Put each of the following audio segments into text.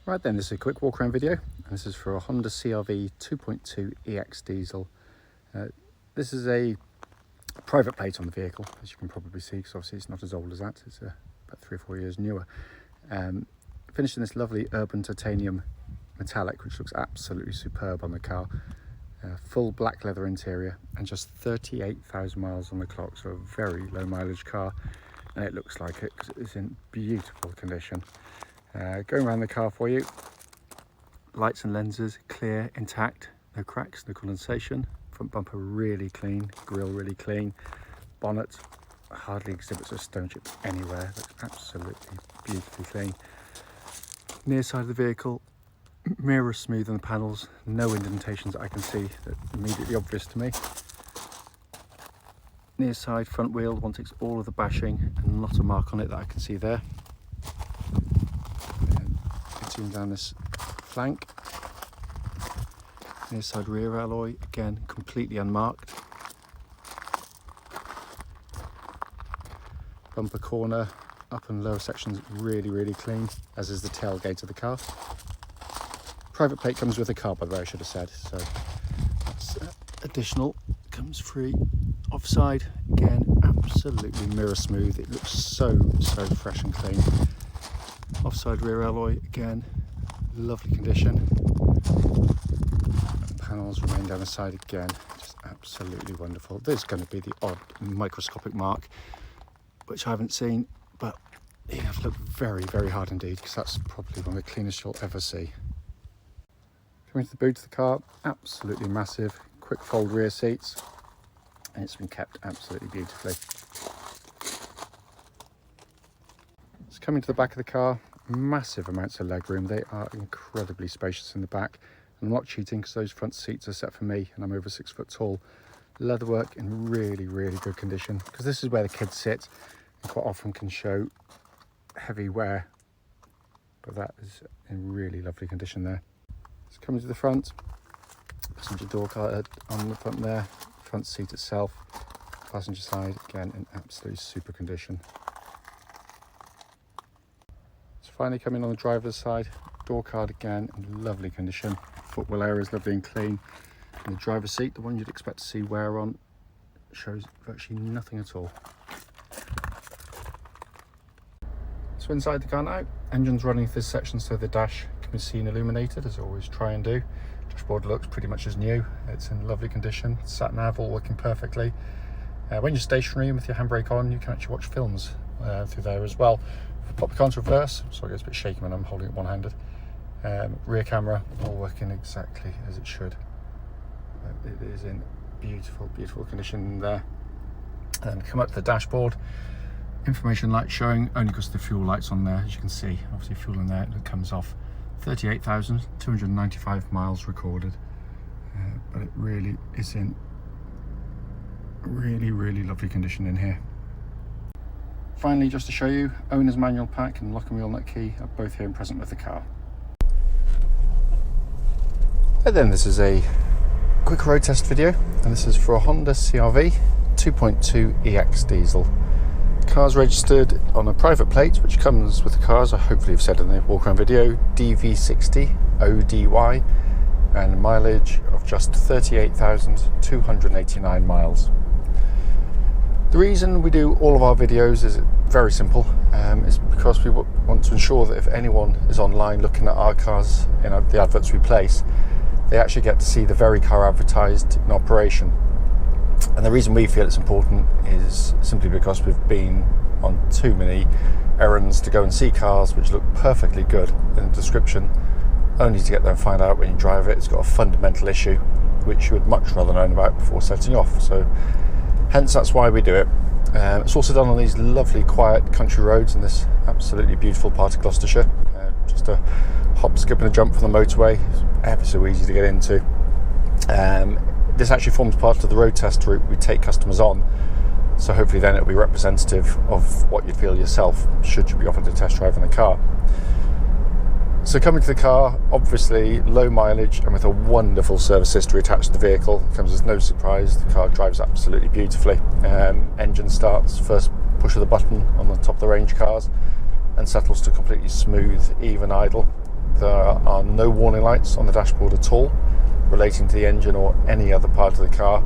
Right then, this is a quick walk around video, and this is for a Honda CR-V 2.2 EX diesel. This is a private plate on the vehicle, as you can probably see, because obviously it's not as old as that. It's about 3 or 4 years newer. Finished in this lovely urban titanium metallic, which looks absolutely superb on the car. Full black leather interior and just 38,000 miles on the clock, so a very low mileage car, and it looks like it because it's in beautiful condition. Going around the car for you, lights and lenses clear, intact, no cracks, no condensation. Front bumper really clean, grille really clean, bonnet hardly exhibits a stone chip anywhere, looks absolutely beautifully clean. Near side of the vehicle, mirror smooth on the panels, no indentations that I can see that are immediately obvious to me. Near side front wheel, one takes all of the bashing and not a mark on it that I can see there. Continuing down this flank, near side rear alloy, again completely unmarked. Bumper corner, up and lower sections really clean, as is the tailgate of the car. Private plate comes with the car, by the way, I should have said, so that's additional, comes free. Offside, again, absolutely mirror smooth, it looks so fresh and clean. Offside rear alloy, again, lovely condition. Panels remain down the side again, just absolutely wonderful. There's going to be the odd microscopic mark, which I haven't seen, but you have to look very hard indeed, because that's probably one of the cleanest you'll ever see. Coming to the boot of the car, absolutely massive, quick fold rear seats, and it's been kept absolutely beautifully. It's coming to the back of the car, massive amounts of legroom. They are incredibly spacious in the back. I'm not cheating because those front seats are set for me and I'm over 6 foot tall. Leatherwork in really good condition, because this is where the kids sit and quite often can show heavy wear, but that is in really lovely condition there. It's coming to the front, passenger door card on the front there, front seat itself, passenger side again in absolutely super condition. It's finally coming on the driver's side, door card again in lovely condition, footwell area is lovely and clean, and the driver's seat, the one you'd expect to see wear on, shows virtually nothing at all. So inside the car now, engine's running through this section so the dash can be seen illuminated, as I always try and do. Dashboard looks pretty much as new, it's in lovely condition, sat nav all working perfectly. When you're stationary and with your handbrake on, you can actually watch films through there as well. Pop the car into reverse, so it gets a bit shaky when I'm holding it one-handed. Rear camera, all working exactly as it should. It is in beautiful condition there. And come up to the dashboard, information light showing only because the fuel light's on there, as you can see. Obviously fuel in there, it comes off 38,295 miles recorded. But it really is in really lovely condition in here. Finally, just to show you, owner's manual pack and lock and wheel nut key are both here and present with the car. And then this is a quick road test video, and this is for a Honda CR-V 2.2 EX diesel. The car's registered on a private plate, which comes with the car, as I hopefully have said in the walk around video, DV60ODY, and a mileage of just 38,289 miles. The reason we do all of our videos is very simple. It's because we want to ensure that if anyone is online looking at our cars in the adverts we place, they actually get to see the very car advertised in operation. And the reason we feel it's important is simply because we've been on too many errands to go and see cars which look perfectly good in the description, only to get there and find out when you drive it it's got a fundamental issue which you would much rather know about before setting off. So hence that's why we do it. It's also done on these lovely quiet country roads in this absolutely beautiful part of Gloucestershire. Just a hop, skip and a jump from the motorway. It's ever so easy to get into. This actually forms part of the road test route we take customers on, so hopefully then it'll be representative of what you'd feel yourself should you be offered a test drive in the car. So coming to the car, obviously low mileage and with a wonderful service history attached to the vehicle. It comes as no surprise, the car drives absolutely beautifully. Engine starts, first push of the button on the top of the range cars, and settles to completely smooth, even idle. There are no warning lights on the dashboard at all relating to the engine or any other part of the car,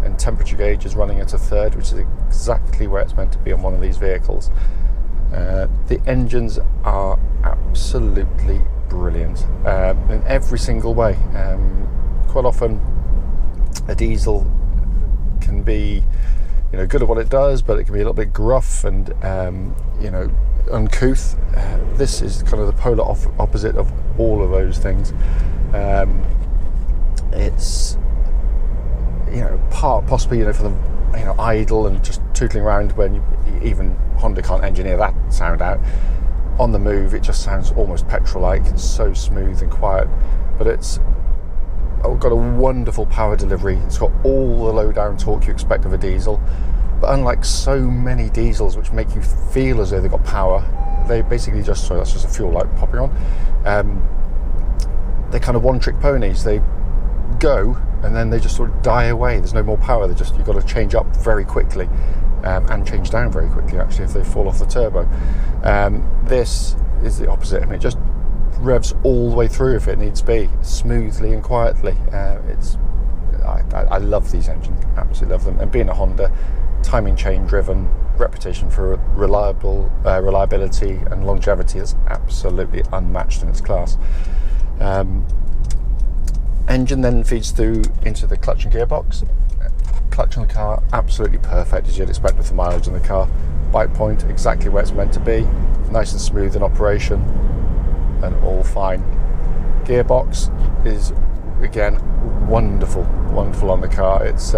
and temperature gauge is running at a third, which is exactly where it's meant to be on one of these vehicles. The engines are absolutely brilliant in every single way. Quite often a diesel can be good at what it does, but it can be a little bit gruff and uncouth. This is kind of the polar opposite of all of those things. It's possibly for the idle and just tootling around when even Honda can't engineer that sound out. On the move, it just sounds almost petrol-like. It's so smooth and quiet, but it's got a wonderful power delivery. It's got all the low-down torque you expect of a diesel, but unlike so many diesels which make you feel as though they've got power, they basically that's just a fuel light popping on. They're kind of one-trick ponies. They go and then they just sort of die away. There's no more power. You've got to change up very quickly, and change down very quickly actually if they fall off the turbo. This is the opposite, and it just revs all the way through if it needs be, smoothly and quietly. I love these engines, absolutely love them. And being a Honda, timing chain driven, reputation for reliability and longevity is absolutely unmatched in its class. Engine then feeds through into the clutch and gearbox. Clutch on the car, absolutely perfect as you'd expect with the mileage on the car. Bite point, exactly where it's meant to be. Nice and smooth in operation and all fine. Gearbox is, again, wonderful on the car. It's,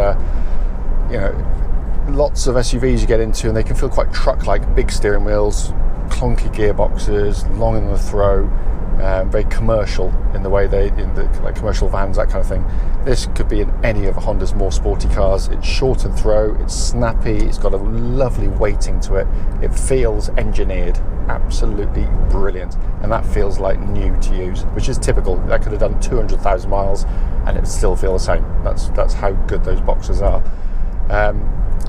lots of SUVs you get into and they can feel quite truck-like, big steering wheels, clunky gearboxes, long in the throw. Very commercial in the way like commercial vans, that kind of thing. This could be in any of Honda's more sporty cars. It's short and throw, it's snappy, it's got a lovely weighting to it. It feels engineered, absolutely brilliant, and that feels like new to use, which is typical. That could have done 200,000 miles and it still feel the same. That's how good those boxes are.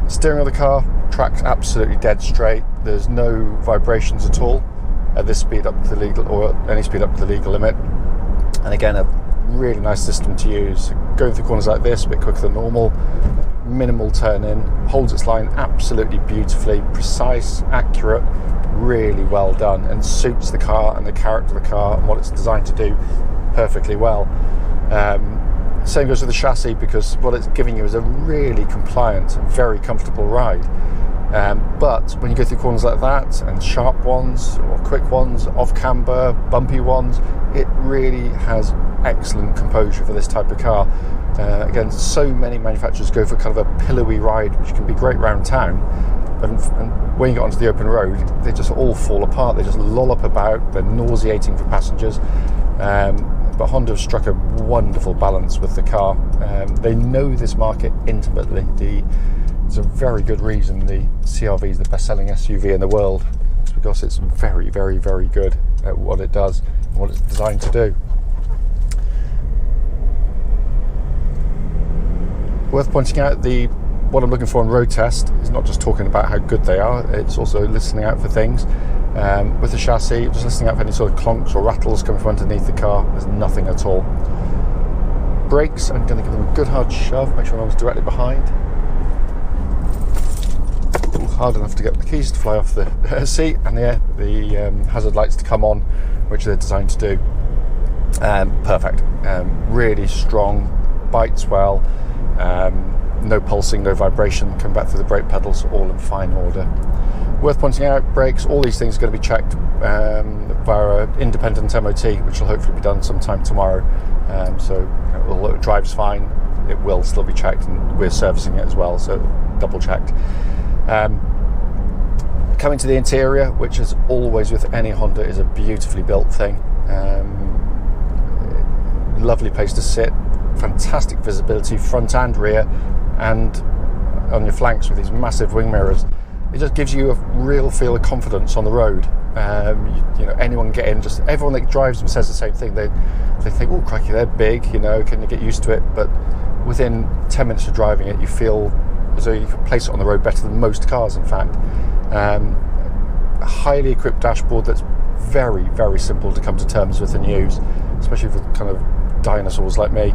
Steering of the car, tracked absolutely dead straight. There's no vibrations at all at this speed up to the legal, or any speed up to the legal limit. And again, a really nice system to use. Going through corners like this a bit quicker than normal, minimal turn in, holds its line absolutely beautifully, precise, accurate, really well done, and suits the car and the character of the car and what it's designed to do perfectly well. Same goes with the chassis, because what it's giving you is a really compliant and very comfortable ride. But when you go through corners like that, and sharp ones or quick ones, off camber, bumpy ones, it really has excellent composure for this type of car. Again, so many manufacturers go for kind of a pillowy ride, which can be great round town, and when you get onto the open road, they just all fall apart. They just lollop about. They're nauseating for passengers. But Honda have struck a wonderful balance with the car. They know this market intimately. It's a very good reason the CR-V is the best-selling SUV in the world. It's because it's very, very, very good at what it does and what it's designed to do. Worth pointing out, what I'm looking for on road test is not just talking about how good they are, it's also listening out for things. With the chassis, just listening out for any sort of clonks or rattles coming from underneath the car. There's nothing at all. Brakes, I'm going to give them a good hard shove, make sure no one's directly behind. Hard enough to get the keys to fly off the seat, and the hazard lights to come on, which they're designed to do. Perfect. Really strong, bites well, no pulsing, no vibration, come back through the brake pedals, all in fine order. Worth pointing out, brakes, all these things are going to be checked via an independent MOT, which will hopefully be done sometime tomorrow. So although it drives fine, it will still be checked, and we're servicing it as well, so double checked. Coming to the interior, which is always with any Honda, is a beautifully built thing. Lovely place to sit, fantastic visibility front and rear, and on your flanks with these massive wing mirrors. It just gives you a real feel of confidence on the road. Anyone get in, just everyone that drives them says the same thing. They think, oh crikey, they're big, can you get used to it? But within 10 minutes of driving it, you feel as though you can place it on the road better than most cars, in fact. A highly equipped dashboard that's very, very simple to come to terms with and use, especially for kind of dinosaurs like me.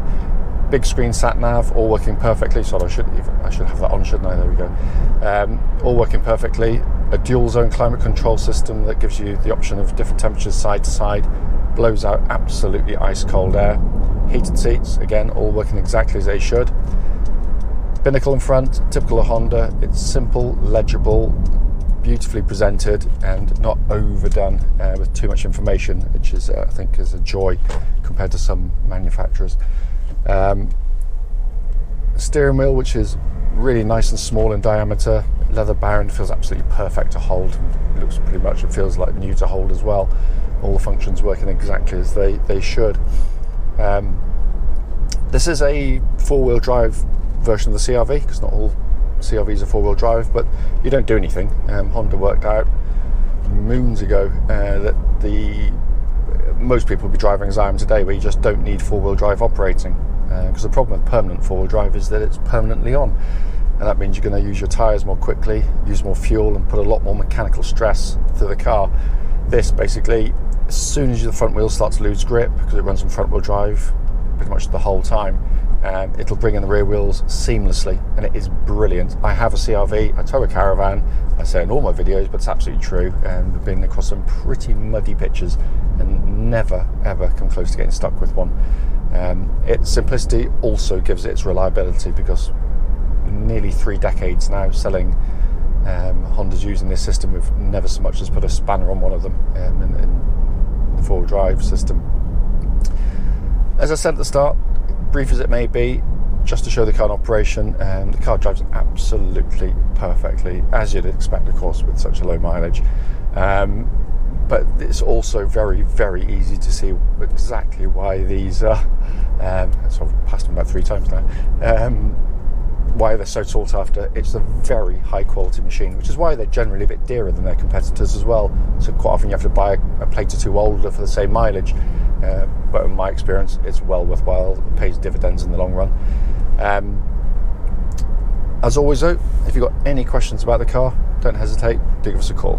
Big screen sat nav, all working perfectly. Sorry, I should have that on, shouldn't I? There we go. All working perfectly. A dual zone climate control system that gives you the option of different temperatures side to side. Blows out absolutely ice cold air. Heated seats, again, all working exactly as they should. Binnacle in front, typical of Honda. It's simple, legible, beautifully presented, and not overdone with too much information, which is, I think, is a joy compared to some manufacturers. Steering wheel, which is really nice and small in diameter, leather bound, feels absolutely perfect to hold. It looks pretty much, it feels like new to hold as well. All the functions working exactly as they should. This is a four-wheel drive version of the CR-V, because not all CR-Vs are four-wheel drive, but you don't do anything. Honda worked out moons ago that most people will be driving as I am today, where you just don't need four-wheel drive operating, because the problem with permanent four-wheel drive is that it's permanently on, and that means you're going to use your tyres more quickly, use more fuel, and put a lot more mechanical stress through the car. This basically, as soon as the front wheels start to lose grip, because it runs on front-wheel drive pretty much the whole time, it'll bring in the rear wheels seamlessly, and it is brilliant. I have a CR-V, I tow a caravan, I say in all my videos, but it's absolutely true, and we've been across some pretty muddy pitches and never ever come close to getting stuck with one. Its simplicity also gives it its reliability, because nearly 3 decades now selling Honda's using this system, we've never so much as put a spanner on one of them in the four-wheel drive system. As I said at the start, brief as it may be, just to show the car in operation, the car drives absolutely perfectly, as you'd expect, of course, with such a low mileage. But it's also very, very easy to see exactly why these are, so I've passed them about 3 times now, why they're so sought after. It's a very high quality machine, which is why they're generally a bit dearer than their competitors as well. So quite often you have to buy a plate or 2 older for the same mileage. But in my experience, it's well worthwhile. It pays dividends in the long run. As always though, if you've got any questions about the car, don't hesitate, do give us a call.